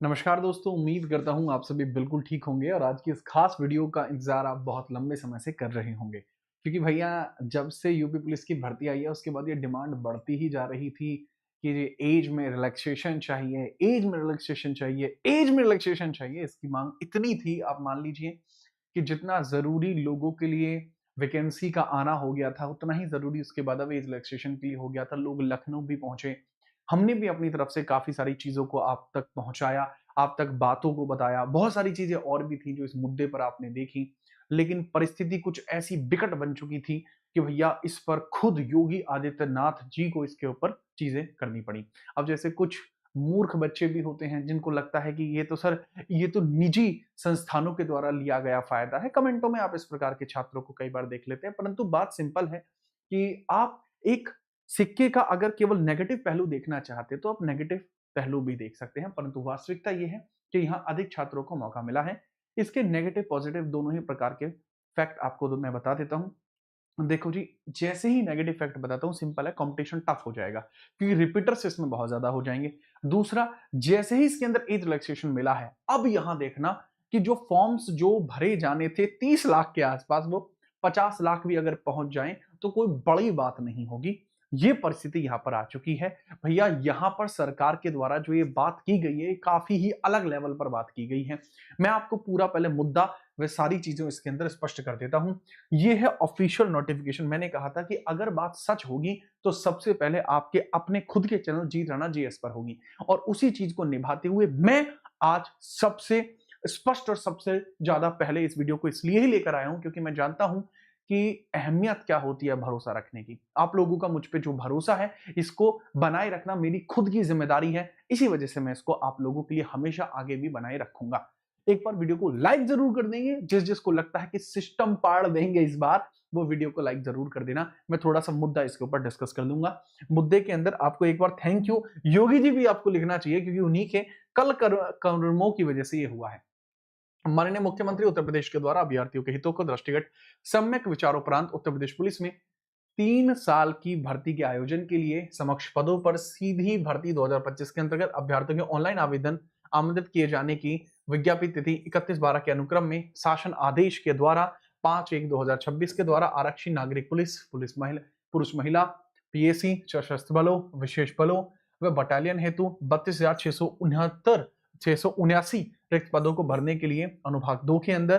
नमस्कार दोस्तों, उम्मीद करता हूँ आप सभी बिल्कुल ठीक होंगे और आज की इस खास वीडियो का इंतज़ार आप बहुत लंबे समय से कर रहे होंगे। क्योंकि भैया जब से यूपी पुलिस की भर्ती आई है उसके बाद ये डिमांड बढ़ती ही जा रही थी कि ये ऐज में रिलैक्सेशन चाहिए, ऐज में रिलैक्सेशन चाहिए, ऐज में रिलैक्सेशन चाहिए। इसकी माँग इतनी थी आप मान लीजिए कि जितना ज़रूरी लोगों के लिए वैकेंसी का आना हो गया था, उतना ही ज़रूरी उसके बाद अब ऐज रिलैक्सेशन के लिए हो गया था। लोग लखनऊ भी पहुँचे। हमने भी अपनी तरफ से काफ़ी सारी चीज़ों को आप तक पहुँचाया, आप तक बातों को बताया। बहुत सारी चीज़ें और भी थी जो इस मुद्दे पर आपने देखी, लेकिन परिस्थिति कुछ ऐसी विकट बन चुकी थी कि भैया इस पर खुद योगी आदित्यनाथ जी को इसके ऊपर चीज़ें करनी पड़ी। अब जैसे कुछ मूर्ख बच्चे भी होते हैं जिनको लगता है कि ये तो सर ये तो निजी संस्थानों के द्वारा लिया गया फ़ायदा है। कमेंटों में आप इस प्रकार के छात्रों को कई बार देख लेते हैं, परंतु बात सिंपल है कि आप एक सिक्के का अगर केवल नेगेटिव पहलू देखना चाहते हैं तो आप नेगेटिव पहलू भी देख सकते हैं, परंतु वास्तविकता ये है कि यहाँ अधिक छात्रों को मौका मिला है। इसके नेगेटिव पॉजिटिव दोनों ही प्रकार के फैक्ट आपको तो मैं बता देता हूँ। देखो जी, जैसे ही नेगेटिव फैक्ट बताता हूँ, सिंपल है, कंपटीशन टफ हो जाएगा क्योंकि रिपीटर्स इसमें बहुत ज्यादा हो जाएंगे। दूसरा, जैसे ही इसके अंदर एज रिलैक्सेशन मिला है, अब यहां देखना कि जो फॉर्म्स जो भरे जाने थे 30 लाख के आसपास, वो 50 लाख भी अगर पहुंच जाएं तो कोई बड़ी बात नहीं होगी। ये परिस्थिति यहां पर आ चुकी है। भैया यहां पर सरकार के द्वारा जो ये बात की गई है, काफी ही अलग लेवल पर बात की गई है। मैं आपको पूरा पहले मुद्दा व सारी चीजें इसके अंदर स्पष्ट कर देता हूं। ये है ऑफिशियल नोटिफिकेशन। मैंने कहा था कि अगर बात सच होगी तो सबसे पहले आपके अपने खुद के चैनल जीत राणा जीएस पर होगी, और उसी चीज को निभाते हुए मैं आज सबसे स्पष्ट और सबसे ज्यादा पहले इस वीडियो को इसलिए ही लेकर आया हूं क्योंकि मैं जानता हूं कि अहमियत क्या होती है भरोसा रखने की। आप लोगों का मुझ पे जो भरोसा है, इसको बनाए रखना मेरी खुद की जिम्मेदारी है। इसी वजह से मैं इसको आप लोगों के लिए हमेशा आगे भी बनाए रखूंगा। एक बार वीडियो को लाइक जरूर कर देंगे। जिस जिसको लगता है कि सिस्टम पाड़ देंगे इस बार, वो वीडियो को लाइक जरूर कर देना। मैं थोड़ा सा मुद्दा इसके ऊपर डिस्कस कर लूंगा। मुद्दे के अंदर आपको एक बार थैंक यू योगी जी भी आपको लिखना चाहिए क्योंकि उन्हीं के कर्मों की वजह से ये हुआ है। माननीय मुख्यमंत्री उत्तर प्रदेश के द्वारा अभ्यर्थियों के हितों को दृष्टिगत सम्यक विचारोपरांत उत्तर प्रदेश पुलिस में 3 साल की भर्ती के आयोजन के लिए समक्ष पदों पर सीधी भर्ती 2025 के अंतर्गत अभ्यर्थियों के ऑनलाइन आवेदन आमंत्रित किए जाने की विज्ञापित तिथि 31/12 के अनुक्रम में शासन आदेश के द्वारा 5/1/2026 के द्वारा आरक्षी नागरिक पुलिस, पुरुष महिला, पीएसी, सशस्त्र बलों, विशेष बलों व बटालियन हेतु 32,679 रिक्त पदों को भरने के लिए अनुभाग 2 के अंदर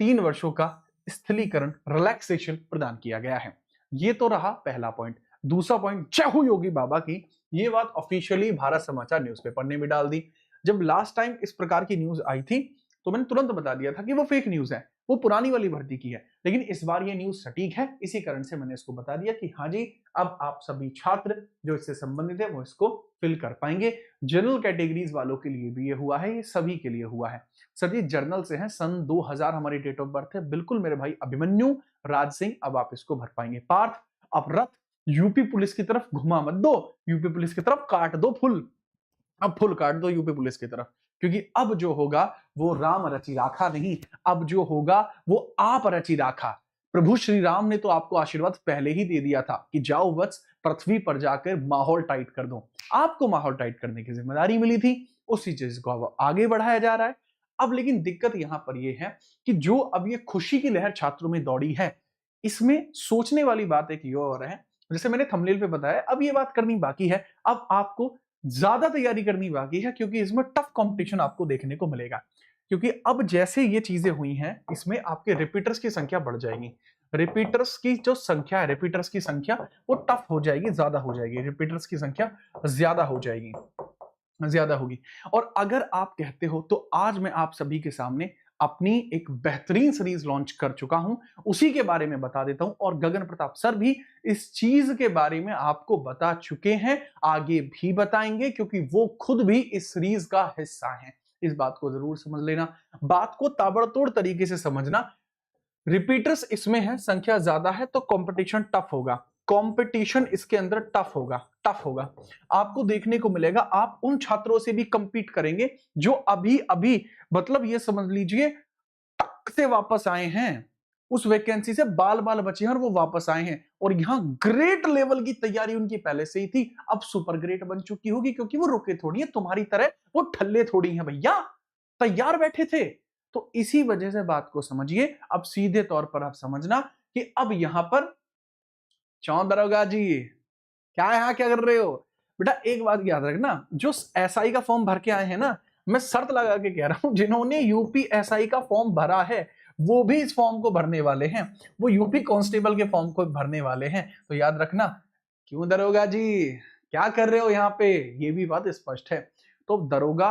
3 वर्षों का स्थलीकरण रिलैक्सेशन प्रदान किया गया है। ये तो रहा पहला पॉइंट। दूसरा पॉइंट, जय हो योगी बाबा की। ये बात ऑफिशियली भारत समाचार न्यूज़पेपर ने भी डाल दी। जब लास्ट टाइम इस प्रकार की न्यूज आई थी तो मैंने तुरंत बता दिया था कि वो फेक न्यूज है, वो पुरानी वाली भर्ती की है। लेकिन इस बार ये न्यूज सटीक है, इसी कारण से मैंने इसको बता दिया कि हाँ जी, अब आप सभी छात्र जो इससे संबंधित है वो इसको फिल कर पाएंगे। जनरल कैटेगरीज वालों के लिए भी ये हुआ है, ये सभी के लिए हुआ है। सर जी जर्नल से है, सन 2000 हमारी डेट ऑफ बर्थ है। बिल्कुल मेरे भाई अभिमन्यु राज सिंह, अब आप इसको भर पाएंगे। पार्थ, अब रथ यूपी पुलिस की तरफ घुमा मत दो, यूपी पुलिस की तरफ काट दो फुल। अब फुल काट दो यूपी पुलिस की तरफ, क्योंकि अब जो होगा वो राम रचि राखा नहीं, अब जो होगा वो आप रचि राखा। प्रभु श्री राम ने तो आपको आशीर्वाद पहले ही दे दिया था कि जाओ वत्स पृथ्वी पर जाकर माहौल टाइट कर दो। आपको माहौल टाइट करने की जिम्मेदारी मिली थी, उसी चीज को अब आगे बढ़ाया जा रहा है। अब लेकिन दिक्कत यहां पर यह है कि जो अब ये खुशी की लहर छात्रों में दौड़ी है, इसमें सोचने वाली बात एक ये और है, जैसे मैंने थंबनेल पे बताया, अब ये बात करनी बाकी है। अब आपको ज्यादा तैयारी करनी बाकी है क्योंकि इसमें टफ कंपटीशन आपको देखने को मिलेगा। क्योंकि अब जैसे ये चीजें हुई हैं, इसमें आपके रिपीटर्स की संख्या बढ़ जाएगी। रिपीटर्स की जो संख्या है, रिपीटर्स की संख्या वो टफ हो जाएगी, ज्यादा हो जाएगी। रिपीटर्स की संख्या ज्यादा हो जाएगी, ज्यादा होगी। और अगर आप कहते हो तो आज मैं आप सभी के सामने अपनी एक बेहतरीन सीरीज लॉन्च कर चुका हूं, उसी के बारे में बता देता हूं। और गगन प्रताप सर भी इस चीज के बारे में आपको बता चुके हैं, आगे भी बताएंगे क्योंकि वो खुद भी इस सीरीज का हिस्सा हैं। इस बात को जरूर समझ लेना, बात को ताबड़तोड़ तरीके से समझना। रिपीटर्स इसमें है, संख्या ज्यादा है तो कंपटीशन टफ होगा। कंपटीशन इसके अंदर टफ होगा, टफ होगा। आपको देखने को मिलेगा, आप उन छात्रों से भी कंपीट करेंगे जो अभी अभी मतलब ये समझ लीजिए टक से वापस आए हैं। उस वैकेंसी से बाल बाल बचे हैं और वो वापस आए हैं, और यहाँ ग्रेट लेवल की तैयारी उनकी पहले से ही थी, अब सुपर ग्रेट बन चुकी होगी, क्योंकि वो रुके थोड़ी है तुम्हारी तरह, वो ठल्ले थोड़ी हैं भैया, तैयार बैठे थे। तो इसी वजह से बात को समझिए। अब सीधे तौर पर आप समझना कि अब यहां पर क्यों दरोगा जी, क्या यहाँ क्या कर रहे हो बेटा, एक बात याद रखना, जो एसआई का फॉर्म भर के आए हैं ना, मैं शर्त लगा के कह रहा हूं, जिन्होंने यूपी एसआई का फॉर्म भरा है वो भी इस फॉर्म को भरने वाले हैं, वो यूपी कांस्टेबल के फॉर्म को भरने वाले हैं। तो याद रखना, क्यों दरोगा जी क्या कर रहे हो यहाँ पे, ये भी बात स्पष्ट है। तो दरोगा,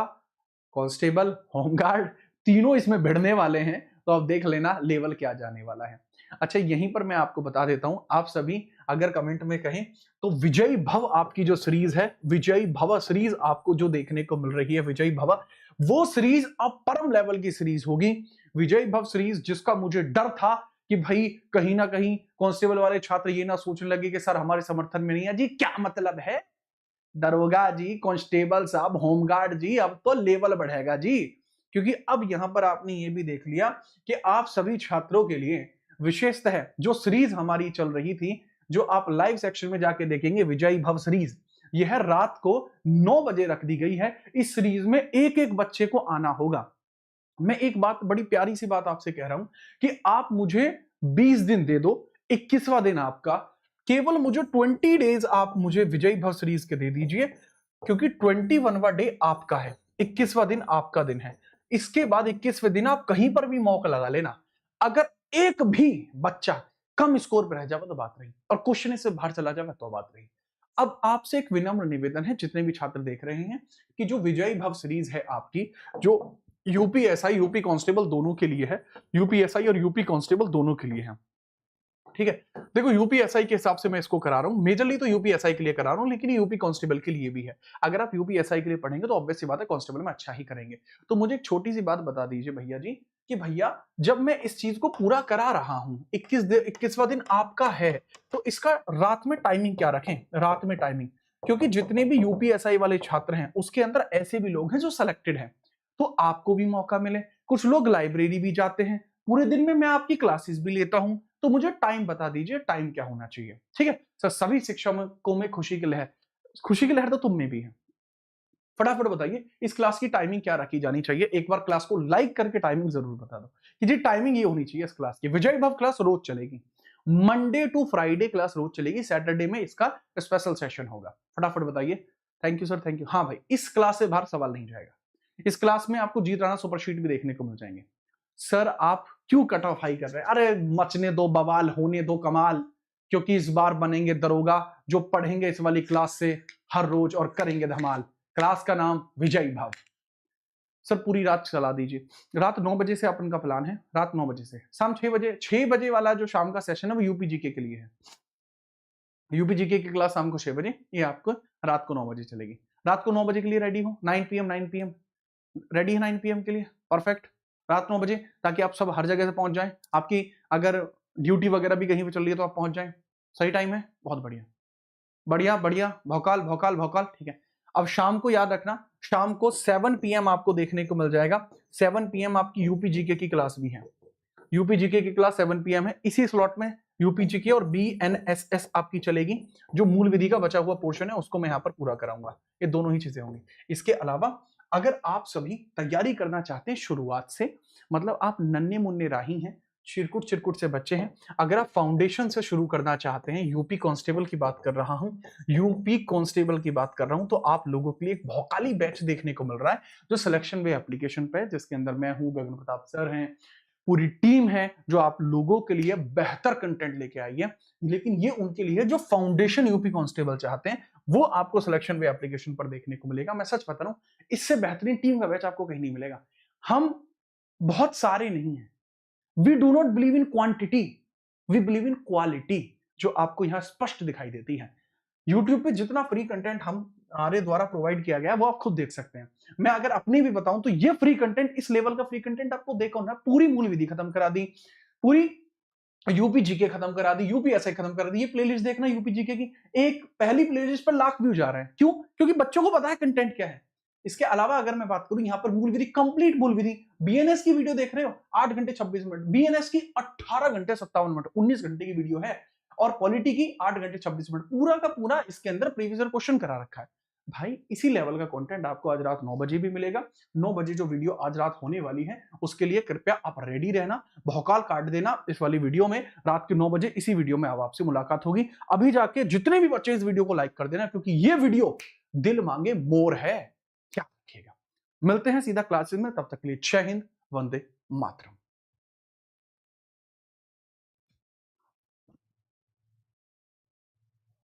कांस्टेबल, होमगार्ड तीनों इसमें भिड़ने वाले हैं, तो अब देख लेना लेवल क्या जाने वाला है। अच्छा, यहीं पर मैं आपको बता देता हूं, आप सभी अगर कमेंट में कहें तो विजयी भव आपकी जो सीरीज है, विजयी भव सीरीज आपको जो देखने को मिल रही है, विजयी भव, वो सीरीज अब परम लेवल की सीरीज होगी। विजयी भव सीरीज, जिसका मुझे डर था कि भाई कहीं ना कहीं कांस्टेबल वाले छात्र ये ना सोचने लगे कि सर हमारे समर्थन में नहीं है जी, क्या मतलब है दरोगा जी, कांस्टेबल साहब, होमगार्ड जी, अब तो लेवल बढ़ेगा जी। क्योंकि अब यहां पर आपने ये भी देख लिया कि आप सभी छात्रों के लिए विशेषतः जो सीरीज हमारी चल रही थी, जो आप लाइव सेक्शन में जाके देखेंगे, विजयी भव सीरीज, यह रात को 9 बजे रख दी गई है। इस सीरीज में एक एक बच्चे को आना होगा। मैं एक बात, बड़ी प्यारी सी बात आपसे कह रहा हूं कि आप मुझे 20 दिन दे दो, 21वां दिन आपका, केवल मुझे 20 डेज आप मुझे विजयी भव सीरीज के दे दीजिए, क्योंकि 21वां डे आपका है, 21वां दिन आपका दिन है। इसके बाद 21वें दिन आप कहीं पर भी मौका लगा लेना, अगर एक भी बच्चा कम स्कोर पर रह जाए तो बात रही, और क्वेश्चन से बाहर चला जाए तो बात रही। अब आपसे एक विनम्र निवेदन है, जितने भी छात्र देख रहे हैं, कि जो विजयी भव सीरीज है आपकी, जो यूपीएसआई, यूपी कांस्टेबल दोनों के लिए है, यूपीएसआई और यूपी कांस्टेबल दोनों के लिए है, ठीक है। देखो, यूपीएसआई के हिसाब से मैं इसको करा रहा हूं, मेजरली तो यूपीएसआई के लिए करा रहा हूं, लेकिन यूपी कांस्टेबल के लिए भी है। अगर आप यूपीएसआई के लिए पढ़ेंगे तो ऑब्वियस सी बात है कांस्टेबल में अच्छा ही करेंगे। तो मुझे एक छोटी सी बात बता दीजिए भैया जी, कि भैया जब मैं इस चीज को पूरा करा रहा हूं, 21वां दिन आपका है, तो इसका रात में टाइमिंग क्या रखें, रात में टाइमिंग, क्योंकि जितने भी यूपीएसआई वाले छात्र हैं उसके अंदर ऐसे भी लोग हैं जो सिलेक्टेड हैं, तो आपको भी मौका मिले। कुछ लोग लाइब्रेरी भी जाते हैं, पूरे दिन में मैं आपकी क्लासेस भी लेता हूं, तो मुझे टाइम बता दीजिए, टाइम क्या होना चाहिए, ठीक है सर। सभी शिक्षकों में खुशी की लहर तो तुम में भी है। फटाफट बताइए इस क्लास की टाइमिंग क्या रखी जानी चाहिए, एक बार क्लास को लाइक करके टाइमिंग जरूर बता दो कि जी टाइमिंग ये होनी चाहिए इस क्लास की। विजय भव क्लास रोज चलेगी, मंडे टू फ्राइडे क्लास रोज चलेगी, सैटरडे में इसका स्पेशल सेशन होगा। फटाफट बताइए। Thank you sir, thank you. हाँ भाई, इस क्लास से बाहर सवाल नहीं जाएगा। इस क्लास में आपको जीत राणा सुपरशीट भी देखने को मिल जाएंगे। सर आप क्यों कट ऑफ हाई कर रहे हैं, अरे मचने दो, बवाल होने दो कमाल, क्योंकि इस बार बनेंगे दरोगा जो पढ़ेंगे इस वाली क्लास से हर रोज और करेंगे धमाल। क्लास का नाम विजयी भव। सर पूरी रात चला दीजिए, रात 9 बजे से अपन का प्लान है, रात 9 बजे से शाम 6 बजे वाला जो शाम का सेशन है वो यूपी जीके के लिए है। यूपी जीके की क्लास शाम को 6 बजे, ये आपको रात को 9 बजे चलेगी। रात को 9 बजे के लिए रेडी हो, 9 PM रेडी है 9 PM के लिए, परफेक्ट। रात 9 बजे, ताकि आप सब हर जगह से पहुंच जाएं, आपकी अगर ड्यूटी वगैरह भी कहीं पे चल रही है तो आप पहुंच जाएं। सही टाइम है, बहुत बढ़िया बढ़िया बढ़िया, भौकाल भौकाल भौकाल, ठीक है। अब शाम को याद रखना, शाम को 7 PM आपको देखने को मिल जाएगा। 7 PM आपकी यूपी जीके की क्लास भी है, यूपी जीके की क्लास 7 PM है। इसी स्लॉट में यूपी जीके और बीएनएसएस आपकी चलेगी, जो मूल विधि का बचा हुआ पोर्शन है उसको मैं यहाँ पर पूरा कराऊंगा। ये दोनों ही चीजें होंगी। इसके अलावा अगर आप सभी तैयारी करना चाहते हैं शुरुआत से, मतलब आप नन्हे मुन्ने राही हैं, चिरकुट चिरकुट से बच्चे हैं, अगर आप फाउंडेशन से शुरू करना चाहते हैं, यूपी कांस्टेबल की बात कर रहा हूं, यूपी कांस्टेबल की बात कर रहा हूं, तो आप लोगों के लिए एक भौकाली बैच देखने को मिल रहा है, जो सिलेक्शन वे एप्लीकेशन पे, जिसके अंदर मैं हूं, गगन प्रताप सर हैं, पूरी टीम है, जो आप लोगों के लिए बेहतर कंटेंट लेके आई है। लेकिन ये उनके लिए जो फाउंडेशन यूपी कांस्टेबल चाहते हैं, वो आपको सिलेक्शन वे एप्लीकेशन पर देखने को मिलेगा। मैं सच बता रहा हूं, इससे बेहतरीन टीम का बैच आपको कहीं नहीं मिलेगा। हम बहुत सारे नहीं हैं, we do not believe in quantity, we believe in quality, जो आपको यहां स्पष्ट दिखाई देती है। YouTube पे जितना फ्री कंटेंट हमारे द्वारा प्रोवाइड किया गया है वो आप खुद देख सकते हैं। मैं अगर अपनी भी बताऊं तो ये फ्री कंटेंट, इस लेवल का फ्री कंटेंट आपको देखो ना, पूरी मूल विधि खत्म करा दी, पूरी यूपी जीके खत्म करा दी, यूपीएसआई खत्म करा दी। ये प्लेलिस्ट देखना यूपी जीके की, एक पहली प्लेलिस्ट पर लाख व्यू जा रहे हैं। क्यों? क्योंकि बच्चों को पता है कंटेंट क्या है। इसके अलावा अगर मैं बात करूं, यहां पर भूल विधि, कंप्लीट भूल विधि, बीएनएस की वीडियो देख रहे हो 8 घंटे 26 मिनट, बीएनएस की 18 घंटे 57 मिनट, 19 घंटे की वीडियो है, और पॉलिटी की 8 घंटे 26 मिनट, पूरा का पूरा इसके अंदर प्रीवियस ईयर क्वेश्चन करा रखा है। भाई इसी लेवल का कंटेंट आपको आज रात 9 बजे भी मिलेगा। 9 बजे जो वीडियो आज रात होने वाली है उसके लिए कृपया आप रेडी रहना, भौकाल काट देना इस वाली वीडियो में। रात के 9 बजे इसी वीडियो में अब आपसे मुलाकात होगी। अभी जाके जितने भी बच्चे इस वीडियो को लाइक कर देना, क्योंकि ये वीडियो दिल मांगे मोर है। क्या रखिएगा, मिलते हैं सीधा क्लासेस में, तब तक के लिए जय हिंद, वंदे मातरम।